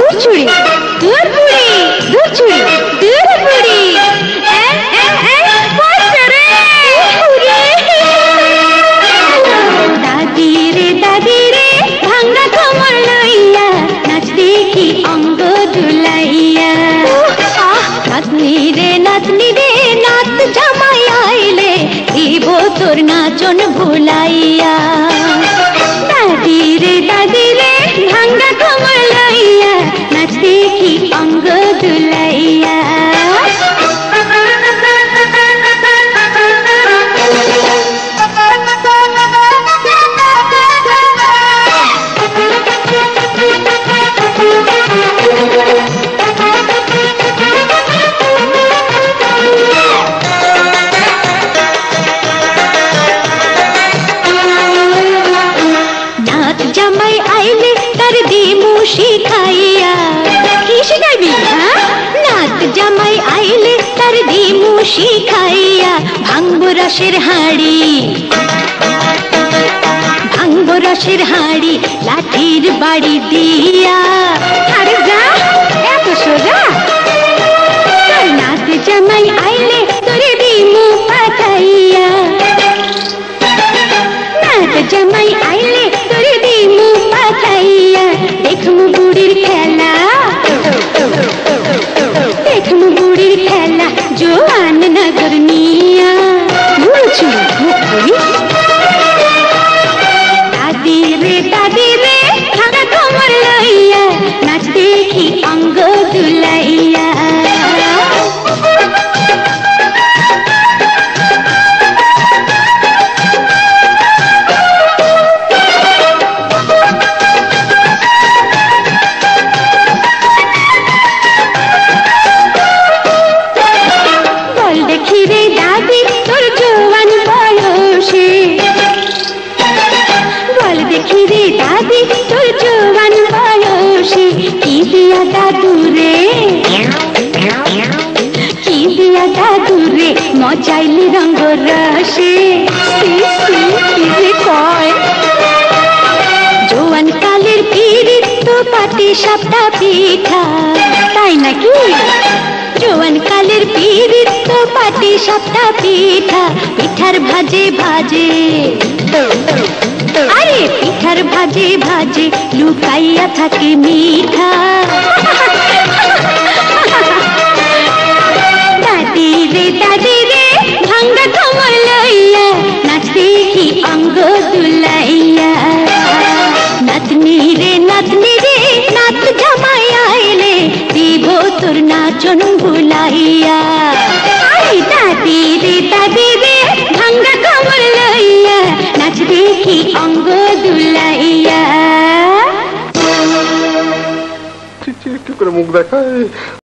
দূর ছুড়ি দূর বুড়ি দূর ছুড়ি দূর বুড়ি দাদি রে ভাঙ্গা কোমর লইয়া নাচ দেখি অঙ্গ দুলাইয়া নাতনি রে নাত জামাই আইলে দিব তোর নাচন ভুলাইয়া দাদি রে ভাঙ্গা কোমর লইয়া নাচ দেখি অঙ্গ দুলাইয়া জামাই আইলে তার দিমু শিখাইয়া কি শিখাইবি নাত জামাই আইলে তার দিমু শিখাইয়া ভাঙবো রসের হাড়ি লাঠির বাড়ি দিয়া আরে যা এত সোজা নাত জামাই আইলে তোর দিমু পাঠাইয়া নাত জামাই আইলে তোর দিমু পাঠাইয়া দেখমু বুড়ির খেলা জোয়ান নগর নিয়া দাদি রে ভাঙা কোমর লইয়া নাচ দেখি অঙ্গ দুলাইয়া মজাইলি রঙ্গ রসে জোয়ান কালের পিরিত তো পাটি সাপটা পিঠা তাই নাকি জোয়ান কালের পিরিত তো পাটি সাপটা পিঠা পিঠার ভাজে আরে পিঠার ভাজে লুকাইয়া থাকে মিঠা দাদি রে ভাঙ্গা কোমর লইয়া নাচ দেখি অঙ্গ দুলাইয়া নাতনি রে নাত জামাই আইলে দিব তোর নাচন ভুলাইয়া দাদি রে ভাঙ্গা কোমর লইয়া নাচ দেখি অঙ্গ দুলাইয়া একটু করে মুখ দেখায়।